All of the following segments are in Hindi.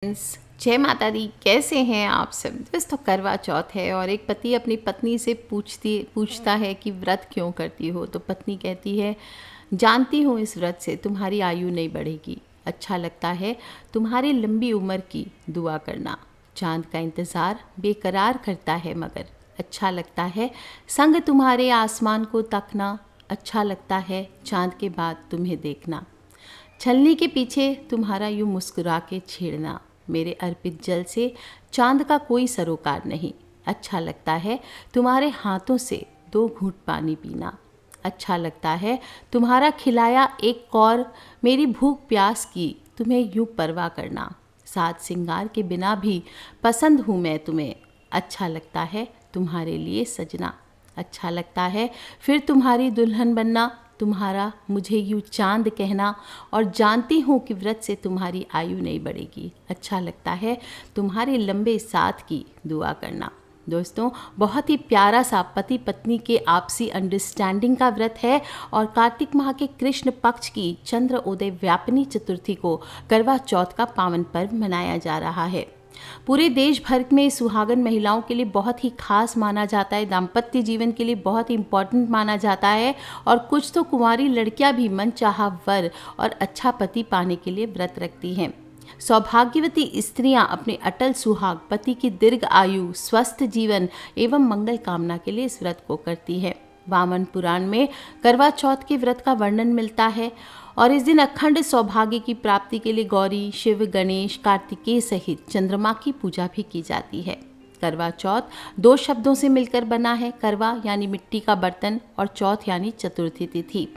फ्रेंड्स, जय माता दी। कैसे हैं आप सब दोस्तों? करवा चौथ है और एक पति अपनी पत्नी से पूछता है कि व्रत क्यों करती हो। तो पत्नी कहती है, जानती हूँ इस व्रत से तुम्हारी आयु नहीं बढ़ेगी। अच्छा लगता है तुम्हारी लंबी उम्र की दुआ करना। चांद का इंतज़ार बेकरार करता है मगर अच्छा लगता है संग तुम्हारे आसमान को तकना। अच्छा लगता है चांद के बाद तुम्हें देखना। छलनी के पीछे तुम्हारा यूं मुस्कुरा के छेड़ना। मेरे अर्पित जल से चांद का कोई सरोकार नहीं। अच्छा लगता है तुम्हारे हाथों से 2 घूंट पानी पीना। अच्छा लगता है तुम्हारा खिलाया एक कौर मेरी भूख प्यास की तुम्हें यूं परवाह करना। साज सिंगार के बिना भी पसंद हूँ मैं तुम्हें। अच्छा लगता है तुम्हारे लिए सजना। अच्छा लगता है फिर तुम्हारी दुल्हन बनना। तुम्हारा मुझे यूँ चांद कहना और जानती हूँ कि व्रत से तुम्हारी आयु नहीं बढ़ेगी। अच्छा लगता है तुम्हारे लंबे साथ की दुआ करना। दोस्तों, बहुत ही प्यारा सा पति पत्नी के आपसी अंडरस्टैंडिंग का व्रत है और कार्तिक माह के कृष्ण पक्ष की चंद्र उदय व्यापिनी चतुर्थी को करवा चौथ का पावन पर्व मनाया जा रहा है। पूरे देश भर में सुहागन महिलाओं के लिए बहुत ही खास माना जाता है, दाम्पत्य जीवन के लिए बहुत ही इम्पोर्टेंट माना जाता है और कुछ तो कुंवारी लड़कियां भी मनचाहा वर और अच्छा पति पाने के लिए व्रत रखती हैं। सौभाग्यवती स्त्रियां अपने अटल सुहाग पति की दीर्घ आयु, स्वस्थ जीवन एवं मंगल कामना के लिए इस व्रत को करती है। वामन पुराण में करवा चौथ के व्रत का वर्णन मिलता है और इस दिन अखंड सौभाग्य की प्राप्ति के लिए गौरी, शिव, गणेश, कार्तिकेय सहित चंद्रमा की पूजा भी की जाती है। करवा चौथ 2 शब्दों से मिलकर बना है। करवा यानी मिट्टी का बर्तन और चौथ यानी चतुर्थी तिथि।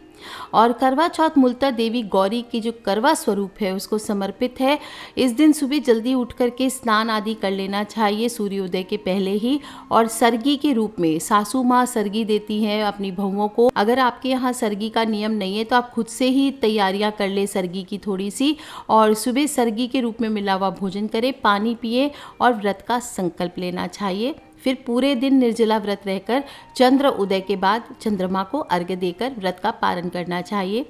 और करवा चौथ मूलतः देवी गौरी की जो करवा स्वरूप है उसको समर्पित है। इस दिन सुबह जल्दी उठ करके स्नान आदि कर लेना चाहिए सूर्योदय के पहले ही। और सरगी के रूप में सासू माँ सरगी देती हैं अपनी बहुओं को। अगर आपके यहाँ सरगी का नियम नहीं है तो आप खुद से ही तैयारियां कर ले सरगी की थोड़ी सी, और सुबह सरगी के रूप में मिला हुआ भोजन करें, पानी पिए और व्रत का संकल्प लेना चाहिए। फिर पूरे दिन निर्जला व्रत रहकर चंद्र उदय के बाद चंद्रमा को अर्घ्य देकर व्रत का पारण करना चाहिए।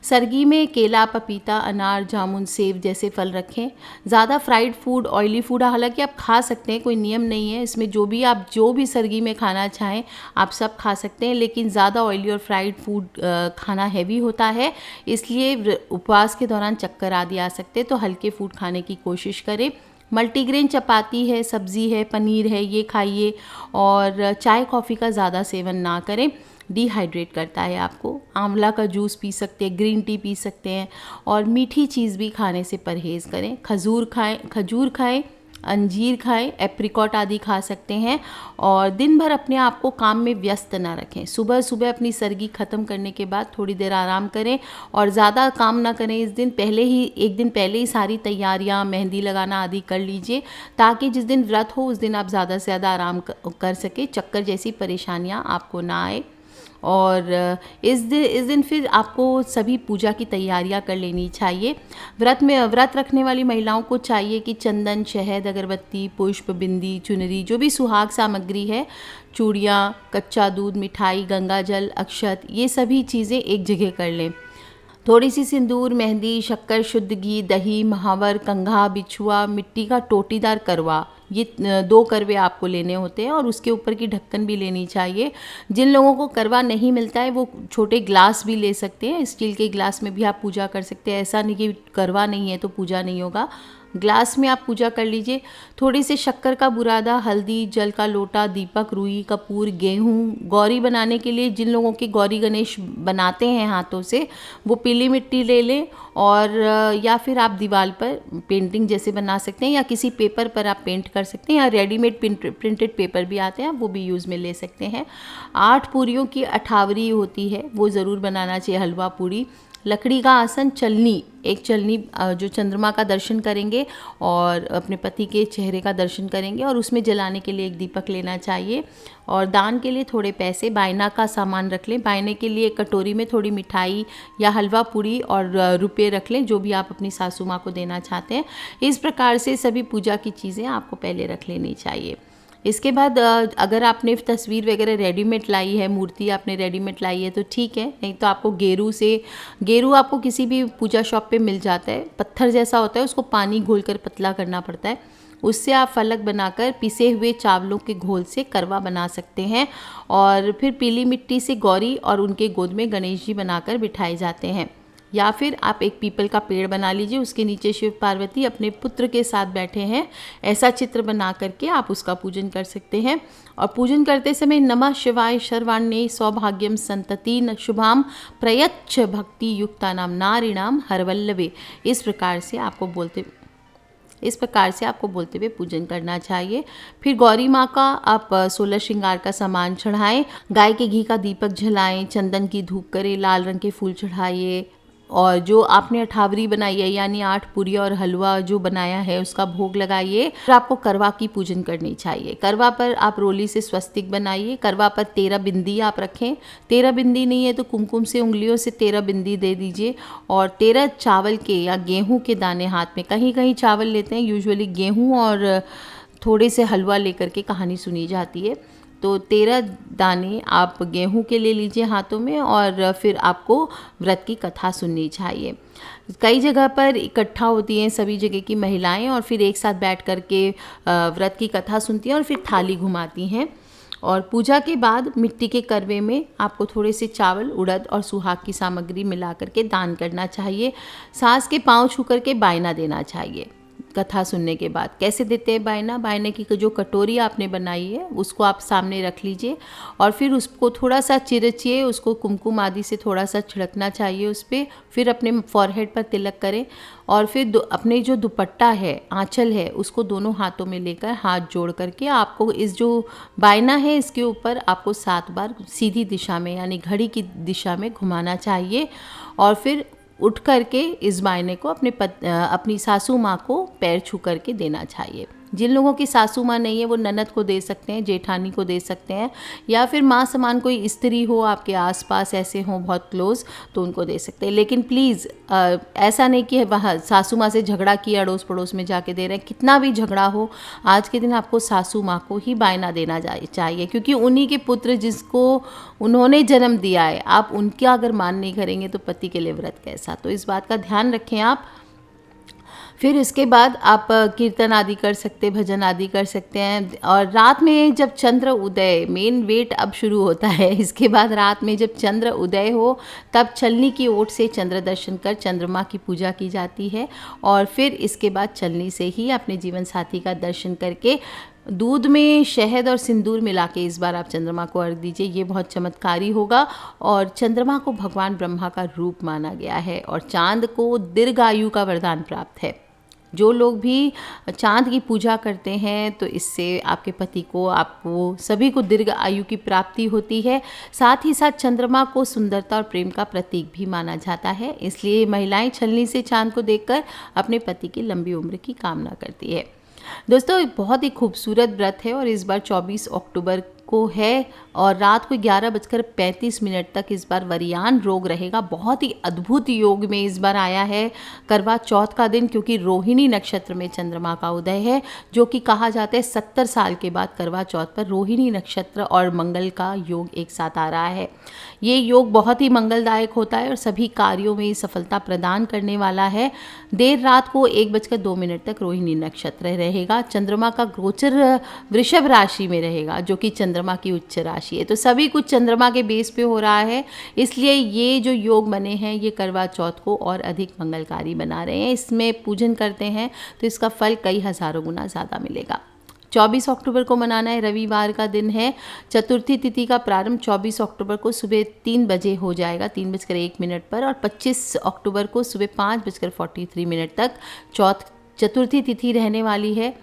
सरगी में केला, पपीता, अनार, जामुन, सेब जैसे फल रखें। ज़्यादा फ्राइड फूड, ऑयली फूड हालांकि आप खा सकते हैं, कोई नियम नहीं है इसमें। जो भी सरगी में खाना चाहें आप सब खा सकते हैं, लेकिन ज़्यादा ऑयली और फ्राइड फूड खाना हैवी होता है, इसलिए उपवास के दौरान चक्कर आदि आ सकते हैं, तो हल्के फूड खाने की कोशिश करें। मल्टीग्रेन चपाती है, सब्ज़ी है, पनीर है, ये खाइए और चाय कॉफ़ी का ज़्यादा सेवन ना करें, डिहाइड्रेट करता है आपको। आंवला का जूस पी सकते हैं, ग्रीन टी पी सकते हैं और मीठी चीज़ भी खाने से परहेज़ करें। खजूर खाएं, अंजीर खाएं, एप्रिकॉट आदि खा सकते हैं और दिन भर अपने आप को काम में व्यस्त ना रखें। सुबह सुबह अपनी सरगी ख़त्म करने के बाद थोड़ी देर आराम करें और ज़्यादा काम ना करें। एक दिन पहले ही सारी तैयारियां, मेहंदी लगाना आदि कर लीजिए, ताकि जिस दिन व्रत हो उस दिन आप ज़्यादा से ज़्यादा आराम कर सके, चक्कर जैसी परेशानियां आपको ना आए। और इस दिन फिर आपको सभी पूजा की तैयारियां कर लेनी चाहिए। व्रत रखने वाली महिलाओं को चाहिए कि चंदन, शहद, अगरबत्ती, पुष्प, बिंदी, चुनरी, जो भी सुहाग सामग्री है, चूड़ियाँ, कच्चा दूध, मिठाई, गंगा जल, अक्षत, ये सभी चीज़ें एक जगह कर लें। थोड़ी सी सिंदूर, मेहंदी, शक्कर, शुद्ध घी, दही, महावर, कंघा, बिछुआ, मिट्टी का टोटीदार करवा, ये 2 करवे आपको लेने होते हैं और उसके ऊपर की ढक्कन भी लेनी चाहिए। जिन लोगों को करवा नहीं मिलता है वो छोटे ग्लास भी ले सकते हैं, स्टील के ग्लास में भी आप पूजा कर सकते हैं। ऐसा नहीं कि करवा नहीं है तो पूजा नहीं होगा, ग्लास में आप पूजा कर लीजिए। थोड़ी सी शक्कर का बुरादा, हल्दी, जल का लोटा, दीपक, रुई, कपूर, गेहूँ। गौरी बनाने के लिए जिन लोगों के गौरी गणेश बनाते हैं हाथों से, वो पीली मिट्टी ले लें और या फिर आप दीवार पर पेंटिंग जैसे बना सकते हैं या किसी पेपर पर आप पेंट कर सकते हैं, या रेडीमेड प्रिंटेड पेपर भी आते हैं, वो भी यूज़ में ले सकते हैं। 8 पूरियों की अठावरी होती है, वो ज़रूर बनाना चाहिए, हलवा पूरी। लकड़ी का आसन, एक चलनी जो चंद्रमा का दर्शन करेंगे और अपने पति के चेहरे का दर्शन करेंगे, और उसमें जलाने के लिए एक दीपक लेना चाहिए। और दान के लिए थोड़े पैसे, बायना का सामान रख लें। बायने के लिए एक कटोरी में थोड़ी मिठाई या हलवा पूरी और रुपये रख लें, जो भी आप अपनी सासू माँ को देना चाहते हैं। इस प्रकार से सभी पूजा की चीज़ें आपको पहले रख लेनी चाहिए। इसके बाद अगर आपने तस्वीर वगैरह रेडीमेड लाई है, मूर्ति आपने रेडीमेड लाई है तो ठीक है, नहीं तो आपको गेरू आपको किसी भी पूजा शॉप पे मिल जाता है, पत्थर जैसा होता है, उसको पानी घोलकर पतला करना पड़ता है, उससे आप फलक बनाकर पिसे हुए चावलों के घोल से करवा बना सकते हैं। और फिर पीली मिट्टी से गौरी और उनके गोद में गणेश जी बनाकर बिठाए जाते हैं। या फिर आप एक पीपल का पेड़ बना लीजिए, उसके नीचे शिव पार्वती अपने पुत्र के साथ बैठे हैं, ऐसा चित्र बना करके आप उसका पूजन कर सकते हैं। और पूजन करते समय नमः शिवाय शर्वाण्ये सौभाग्यम संतति न शुभाम प्रयच्छ भक्ति युक्ता नाम नारिणाम हरवल्लभे, इस प्रकार से आपको बोलते हुए पूजन करना चाहिए। फिर गौरी माँ का आप 16 श्रृंगार का सामान चढ़ाएं, गाय के घी का दीपक जलाएं, चंदन की धूप करें, लाल रंग के फूल चढ़ाइए, और जो आपने अठावरी बनाई है यानी 8 पूरी और हलवा जो बनाया है उसका भोग लगाइए। फिर आपको करवा की पूजन करनी चाहिए। करवा पर आप रोली से स्वस्तिक बनाइए, करवा पर 13 बिंदी आप रखें, 13 बिंदी नहीं है तो कुमकुम से उंगलियों से 13 बिंदी दे दीजिए। और 13 चावल के या गेहूं के दाने हाथ में, कहीं कहीं चावल लेते हैं, यूजुअली गेहूं और थोड़े से हलवा लेकर के कहानी सुनी जाती है, तो 13 दाने आप गेहूं के ले लीजिए हाथों में, और फिर आपको व्रत की कथा सुननी चाहिए। कई जगह पर इकट्ठा होती हैं सभी जगह की महिलाएं और फिर एक साथ बैठ कर के व्रत की कथा सुनती हैं और फिर थाली घुमाती हैं। और पूजा के बाद मिट्टी के करवे में आपको थोड़े से चावल, उड़द और सुहाग की सामग्री मिला करके दान करना चाहिए। सास के पांव छू करके बायना देना चाहिए। कथा सुनने के बाद कैसे देते हैं बायना? बायने की जो कटोरी आपने बनाई है उसको आप सामने रख लीजिए और फिर उसको थोड़ा सा चिरचिए, उसको कुमकुम आदि से थोड़ा सा छिड़कना चाहिए उस पर। फिर अपने फॉरहेड पर तिलक करें और फिर अपने जो दुपट्टा है, आंचल है, उसको दोनों हाथों में लेकर हाथ जोड़ करके आपको इस जो बायना है इसके ऊपर आपको 7 बार सीधी दिशा में यानी घड़ी की दिशा में घुमाना चाहिए। और फिर उठ करके इस बायने को अपनी सासू माँ को पैर छू करके देना चाहिए। जिन लोगों की सासू माँ नहीं है वो ननद को दे सकते हैं, जेठानी को दे सकते हैं, या फिर माँ समान कोई स्त्री हो आपके आसपास ऐसे हों बहुत क्लोज तो उनको दे सकते हैं। लेकिन प्लीज़ ऐसा नहीं कि वहाँ सासू माँ से झगड़ा किया अड़ोस पड़ोस में जाके दे रहे हैं। कितना भी झगड़ा हो आज के दिन आपको सासू माँ को ही बायना देना चाहिए, क्योंकि उन्हीं के पुत्र जिसको उन्होंने जन्म दिया है, आप उनका अगर मान नहीं करेंगे तो पति के लिए व्रत कैसा। तो इस बात का ध्यान रखें आप। फिर इसके बाद आप कीर्तन आदि कर सकते हैं, भजन आदि कर सकते हैं। और रात में जब चंद्र उदय, मेन वेट अब शुरू होता है, इसके बाद रात में जब चंद्र उदय हो तब छलनी की ओट से चंद्र दर्शन कर चंद्रमा की पूजा की जाती है। और फिर इसके बाद छलनी से ही अपने जीवन साथी का दर्शन करके दूध में शहद और सिंदूर मिला के इस बार आप चंद्रमा को अर्घ दीजिए। ये बहुत चमत्कारी होगा। और चंद्रमा को भगवान ब्रह्मा का रूप माना गया है और चांद को दीर्घायु का वरदान प्राप्त है। जो लोग भी चांद की पूजा करते हैं तो इससे आपके पति को, आपको सभी को दीर्घ आयु की प्राप्ति होती है। साथ ही साथ चंद्रमा को सुंदरता और प्रेम का प्रतीक भी माना जाता है, इसलिए महिलाएं छलनी से चांद को देखकर अपने पति की लंबी उम्र की कामना करती है। दोस्तों बहुत ही खूबसूरत व्रत है और इस बार 24 अक्टूबर को है और रात को 11:35 तक इस बार वरियान रोग रहेगा। बहुत ही अद्भुत योग में इस बार आया है करवा चौथ का दिन, क्योंकि रोहिणी नक्षत्र में चंद्रमा का उदय है, जो कि कहा जाता है 70 साल के बाद करवा चौथ पर रोहिणी नक्षत्र और मंगल का योग एक साथ आ रहा है। ये योग बहुत ही मंगलदायक होता है और सभी कार्यों में सफलता प्रदान करने वाला है। देर रात को 1:02 तक रोहिणी नक्षत्र रहेगा। चंद्रमा का गोचर वृषभ राशि में रहेगा, जो कि चंद्रमा की उच्च राशि है। तो सभी कुछ चंद्रमा के बेस पे हो रहा है, इसलिए ये जो योग बने हैं ये करवा चौथ को और अधिक मंगलकारी बना रहे हैं। इसमें पूजन करते हैं तो इसका फल कई हजारों गुना ज़्यादा मिलेगा। 24 अक्टूबर को मनाना है, रविवार का दिन है। चतुर्थी तिथि का प्रारंभ 24 अक्टूबर को सुबह 3 बजे हो जाएगा, 3:01 पर, और 25 अक्टूबर को सुबह 5:43 तक चतुर्थी तिथि रहने वाली है।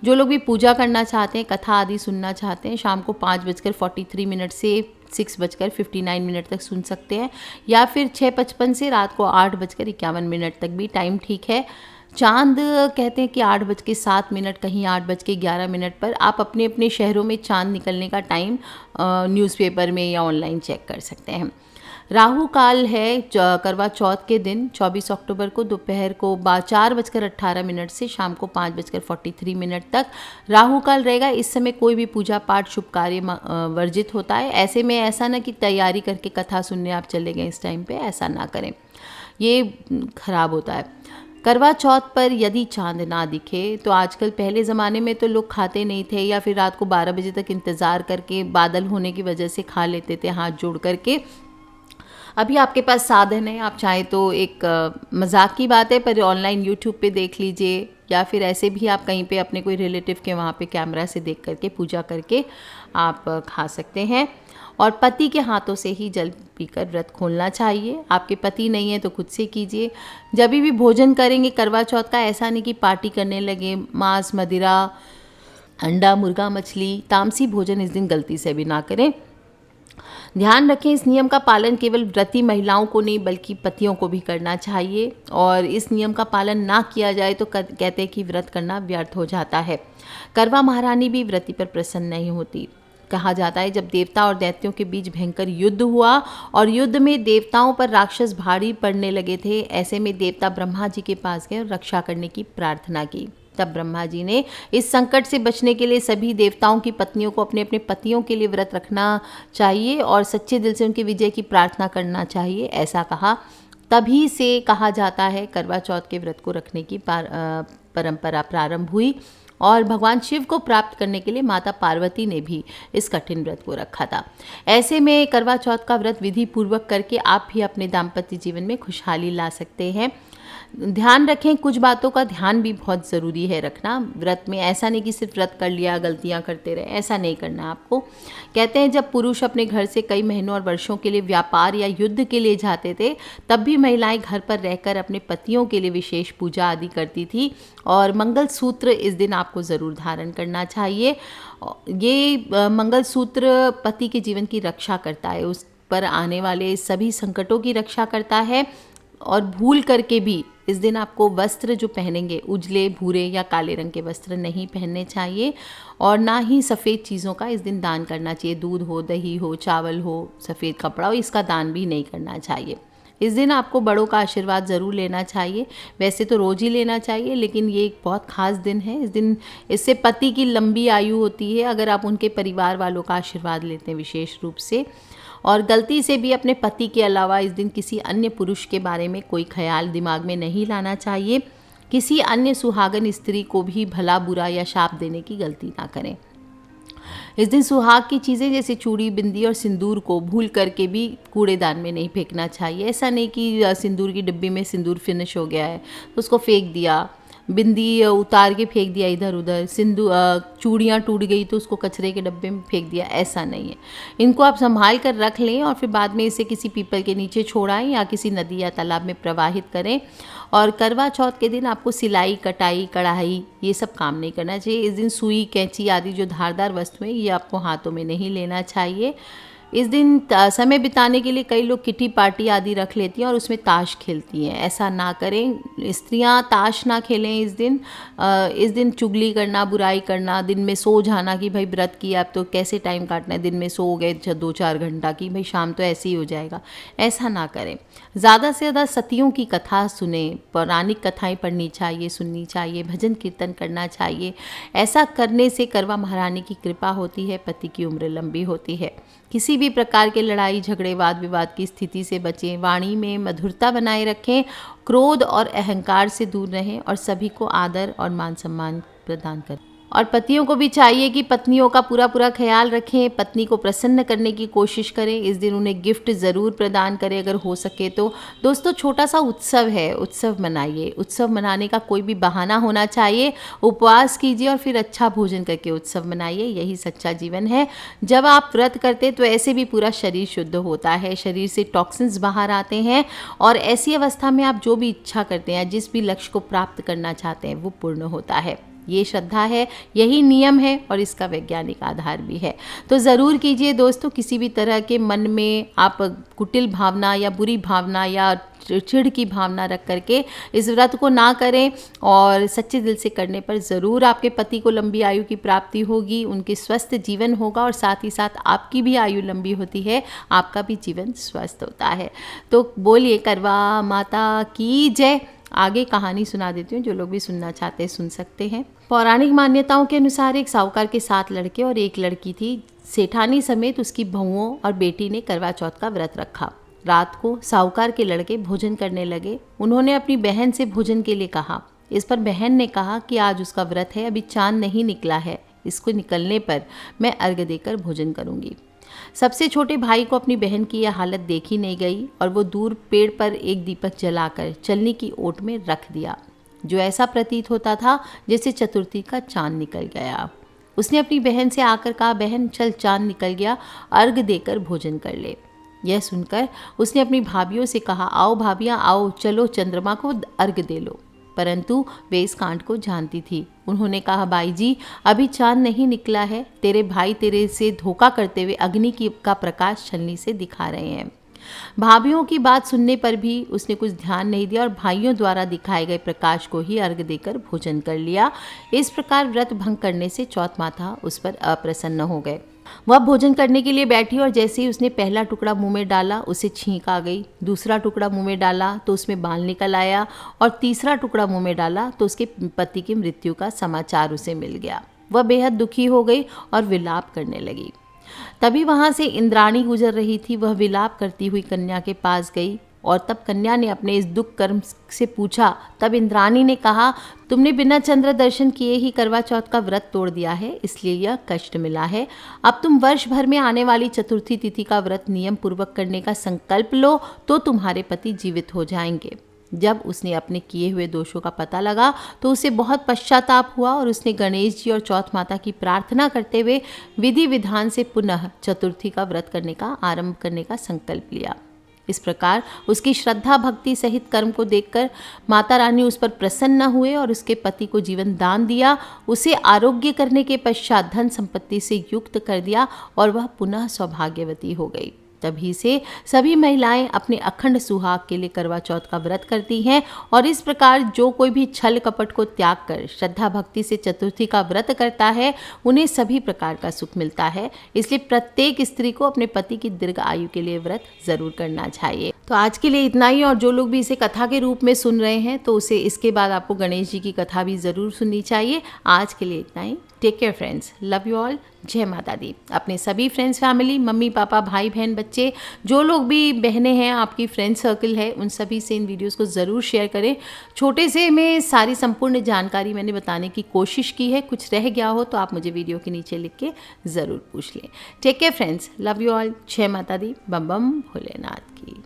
जो लोग भी पूजा करना चाहते हैं, कथा आदि सुनना चाहते हैं, शाम को 5:43 से 6:59 तक सुन सकते हैं, या फिर 6:55 से रात को 8:51 तक भी टाइम ठीक है। चांद कहते हैं कि 8:07, कहीं 8:11 पर आप अपने अपने शहरों में चांद निकलने का टाइम न्यूज़पेपर में या ऑनलाइन चेक कर सकते हैं। राहु काल है करवा चौथ के दिन 24 अक्टूबर को दोपहर को 4:18 से शाम को 5:43 तक राहु काल रहेगा। इस समय कोई भी पूजा पाठ शुभ कार्य वर्जित होता है। ऐसे में ऐसा ना कि तैयारी करके कथा सुनने आप चले गए, इस टाइम पे ऐसा ना करें, ये खराब होता है। करवा चौथ पर यदि चांद ना दिखे तो आजकल, पहले ज़माने में तो लोग खाते नहीं थे या फिर रात को 12 बजे तक इंतज़ार करके बादल होने की वजह से खा लेते थे हाथ जोड़ करके। अभी आपके पास साधन है, आप चाहें तो एक मजाक की बात है पर ऑनलाइन यूट्यूब पे देख लीजिए या फिर ऐसे भी आप कहीं पे अपने कोई रिलेटिव के वहाँ पे कैमरा से देख करके पूजा करके आप खा सकते हैं। और पति के हाथों से ही जल पीकर व्रत खोलना चाहिए। आपके पति नहीं है तो खुद से कीजिए। जब भी भोजन करेंगे करवा चौथ का, ऐसा नहीं कि पार्टी करने लगे, मांस मदिरा अंडा मुर्गा मछली तामसी भोजन इस दिन गलती से भी ना करें। ध्यान रखें, इस नियम का पालन केवल व्रती महिलाओं को नहीं बल्कि पतियों को भी करना चाहिए। और इस नियम का पालन ना किया जाए तो कहते हैं कि व्रत करना व्यर्थ हो जाता है। करवा महारानी भी व्रती पर प्रसन्न नहीं होती। कहा जाता है जब देवता और दैत्यों के बीच भयंकर युद्ध हुआ और युद्ध में देवताओं पर राक्षस भारी पड़ने लगे थे, ऐसे में देवता ब्रह्मा जी के पास गए और रक्षा करने की प्रार्थना की। तब ब्रह्मा जी ने इस संकट से बचने के लिए सभी देवताओं की पत्नियों को अपने अपने पतियों के लिए व्रत रखना चाहिए और सच्चे दिल से उनकी विजय की प्रार्थना करना चाहिए, ऐसा कहा। तभी से कहा जाता है करवा चौथ के व्रत को रखने की परंपरा प्रारंभ हुई और भगवान शिव को प्राप्त करने के लिए माता पार्वती ने भी इस कठिन व्रत को रखा था। ऐसे में करवा चौथ का व्रत विधि पूर्वक करके आप भी अपने दाम्पत्य जीवन में खुशहाली ला सकते हैं। ध्यान रखें, कुछ बातों का ध्यान भी बहुत ज़रूरी है रखना व्रत में। ऐसा नहीं कि सिर्फ व्रत कर लिया गलतियां करते रहे, ऐसा नहीं करना आपको। कहते हैं जब पुरुष अपने घर से कई महीनों और वर्षों के लिए व्यापार या युद्ध के लिए जाते थे, तब भी महिलाएं घर पर रहकर अपने पतियों के लिए विशेष पूजा आदि करती थी। और मंगलसूत्र इस दिन आपको ज़रूर धारण करना चाहिए। ये मंगलसूत्र पति के जीवन की रक्षा करता है, उस पर आने वाले सभी संकटों की रक्षा करता है। और भूल करके भी इस दिन आपको वस्त्र जो पहनेंगे उजले भूरे या काले रंग के वस्त्र नहीं पहनने चाहिए और ना ही सफ़ेद चीज़ों का इस दिन दान करना चाहिए। दूध हो, दही हो, चावल हो, सफ़ेद कपड़ा हो, इसका दान भी नहीं करना चाहिए। इस दिन आपको बड़ों का आशीर्वाद ज़रूर लेना चाहिए। वैसे तो रोज़ ही लेना चाहिए, लेकिन ये एक बहुत ख़ास दिन है। इस दिन इससे पति की लंबी आयु होती है अगर आप उनके परिवार वालों का आशीर्वाद लेते हैं विशेष रूप से। और गलती से भी अपने पति के अलावा इस दिन किसी अन्य पुरुष के बारे में कोई ख्याल दिमाग में नहीं लाना चाहिए। किसी अन्य सुहागन स्त्री को भी भला बुरा या शाप देने की गलती ना करें। इस दिन सुहाग की चीज़ें जैसे चूड़ी, बिंदी और सिंदूर को भूल करके भी कूड़ेदान में नहीं फेंकना चाहिए। ऐसा नहीं कि सिंदूर की डिब्बी में सिंदूर फिनिश हो गया है तो उसको फेंक दिया, बिंदी उतार के फेंक दिया इधर उधर, चूड़ियाँ टूट गई तो उसको कचरे के डब्बे में फेंक दिया, ऐसा नहीं है। इनको आप संभाल कर रख लें और फिर बाद में इसे किसी पीपल के नीचे छोड़ाएं या किसी नदी या तालाब में प्रवाहित करें। और करवा चौथ के दिन आपको सिलाई, कटाई, कढ़ाई ये सब काम नहीं करना चाहिए। इस दिन सुई, कैंची आदि जो धारदार वस्तुएं ये आपको हाथों में नहीं लेना चाहिए। इस दिन समय बिताने के लिए कई लोग किटी पार्टी आदि रख लेती हैं और उसमें ताश खेलती हैं, ऐसा ना करें। स्त्रियां ताश ना खेलें इस दिन। इस दिन चुगली करना, बुराई करना, दिन में सो जाना कि भाई व्रत किया अब तो कैसे टाइम काटना है, दिन में सो गए 2-4 घंटा की भाई शाम तो ऐसे ही हो जाएगा, ऐसा ना करें। ज़्यादा से ज़्यादा सतियों की कथा सुने, पौराणिक कथाएँ पढ़नी चाहिए, सुननी चाहिए, भजन कीर्तन करना चाहिए। ऐसा करने से करवा महारानी की कृपा होती है, पति की उम्र लंबी होती है। किसी भी प्रकार के लड़ाई झगड़े वाद विवाद की स्थिति से बचें। वाणी में मधुरता बनाए रखें, क्रोध और अहंकार से दूर रहें और सभी को आदर और मान सम्मान प्रदान करें। और पतियों को भी चाहिए कि पत्नियों का पूरा ख्याल रखें, पत्नी को प्रसन्न करने की कोशिश करें। इस दिन उन्हें गिफ्ट ज़रूर प्रदान करें अगर हो सके तो। दोस्तों, छोटा सा उत्सव है, उत्सव मनाइए। उत्सव मनाने का कोई भी बहाना होना चाहिए। उपवास कीजिए और फिर अच्छा भोजन करके उत्सव मनाइए, यही सच्चा जीवन है। जब आप व्रत करते तो ऐसे भी पूरा शरीर शुद्ध होता है, शरीर से टॉक्सिन्स बाहर आते हैं और ऐसी अवस्था में आप जो भी इच्छा करते हैं, जिस भी लक्ष्य को प्राप्त करना चाहते हैं वो पूर्ण होता है। ये श्रद्धा है, यही नियम है और इसका वैज्ञानिक आधार भी है। तो ज़रूर कीजिए दोस्तों। किसी भी तरह के मन में आप कुटिल भावना या बुरी भावना या चिढ़ की भावना रख करके इस व्रत को ना करें, और सच्चे दिल से करने पर ज़रूर आपके पति को लंबी आयु की प्राप्ति होगी, उनके स्वस्थ जीवन होगा और साथ ही साथ आपकी भी आयु लंबी होती है, आपका भी जीवन स्वस्थ होता है। तो बोलिए करवा माता की जय। आगे कहानी सुना देती हूँ, जो लोग भी सुनना चाहते हैं सुन सकते हैं। पौराणिक मान्यताओं के अनुसार एक साहूकार के 7 लड़के और एक लड़की थी। सेठानी समेत उसकी बहुओं और बेटी ने करवा चौथ का व्रत रखा। रात को साहूकार के लड़के भोजन करने लगे। उन्होंने अपनी बहन से भोजन के लिए कहा। इस पर बहन ने कहा कि आज उसका व्रत है, अभी चांद नहीं निकला है, इसको निकलने पर मैं अर्घ्य देकर भोजन करूंगी। सबसे छोटे भाई को अपनी बहन की यह हालत देखी नहीं गई और वो दूर पेड़ पर एक दीपक जलाकर चलनी की ओट में रख दिया, जो ऐसा प्रतीत होता था जैसे चतुर्थी का चांद निकल गया। उसने अपनी बहन से आकर कहा, बहन चल चांद निकल गया, अर्घ्य देकर भोजन कर ले। यह सुनकर उसने अपनी भाभियों से कहा, आओ भाभियाँ आओ, चलो चंद्रमा को अर्घ्य दे लो। परंतु वे इस कांड को जानती थी। उन्होंने कहा, बाई जी अभी चांद नहीं निकला है, तेरे भाई तेरे से धोखा करते हुए अग्नि का प्रकाश छलनी से दिखा रहे हैं। भाभियों की बात सुनने पर भी उसने कुछ ध्यान नहीं दिया और भाइयों द्वारा दिखाए गए प्रकाश को ही अर्घ्य देकर भोजन कर लिया। इस प्रकार व्रत भंग करने से चौथ माता उस पर अप्रसन्न हो गए। वह भोजन करने के लिए बैठी और जैसे ही उसने पहला टुकड़ा मुंह में डाला उसे छींक आ गई। दूसरा टुकड़ा मुंह में डाला तो उसमें बाल निकल आया और तीसरा टुकड़ा मुंह में डाला तो उसके पति की मृत्यु का समाचार उसे मिल गया। वह बेहद दुखी हो गई और विलाप करने लगी। तभी वहां से इंद्राणी गुजर रही थी। वह विलाप करती हुई कन्या के पास गई और तब कन्या ने अपने इस दुख कर्म से पूछा। तब इंद्राणी ने कहा, तुमने बिना चंद्र दर्शन किए ही करवा चौथ का व्रत तोड़ दिया है, इसलिए यह कष्ट मिला है। अब तुम वर्ष भर में आने वाली चतुर्थी तिथि का व्रत नियम पूर्वक करने का संकल्प लो तो तुम्हारे पति जीवित हो जाएंगे। जब उसने अपने किए हुए दोषों का पता लगा तो उसे बहुत पश्चाताप हुआ और उसने गणेश जी और चौथ माता की प्रार्थना करते हुए विधि विधान से पुनः चतुर्थी का व्रत करने का आरंभ करने का संकल्प लिया। इस प्रकार उसकी श्रद्धा भक्ति सहित कर्म को देखकर माता रानी उस पर प्रसन्न हुए और उसके पति को जीवन दान दिया। उसे आरोग्य करने के पश्चात धन संपत्ति से युक्त कर दिया और वह पुनः सौभाग्यवती हो गई। तभी से सभी महिलाएं अपने अखंड सुहाग के लिए करवा चौथ का व्रत करती हैं और इस प्रकार जो कोई भी छल कपट को त्याग कर श्रद्धा भक्ति से चतुर्थी का व्रत करता है उन्हें सभी प्रकार का सुख मिलता है। इसलिए प्रत्येक स्त्री को अपने पति की दीर्घ आयु के लिए व्रत जरूर करना चाहिए। तो आज के लिए इतना ही, और जो लोग भी इसे कथा के रूप में सुन रहे हैं तो उसे इसके बाद आपको गणेश जी की कथा भी ज़रूर सुननी चाहिए। आज के लिए इतना ही। Take care friends, love you all, जय माता दी। अपने सभी फ्रेंड्स फैमिली, मम्मी पापा भाई बहन बच्चे, जो लोग भी बहनें हैं, आपकी फ्रेंड सर्कल है, उन सभी से इन वीडियोस को ज़रूर शेयर करें। छोटे से में सारी संपूर्ण जानकारी मैंने बताने की कोशिश की है। कुछ रह गया हो तो आप मुझे वीडियो के नीचे लिख के ज़रूर पूछ लें। Take care friends, love you all, जय माता दी, बम बम भोलेनाथ की।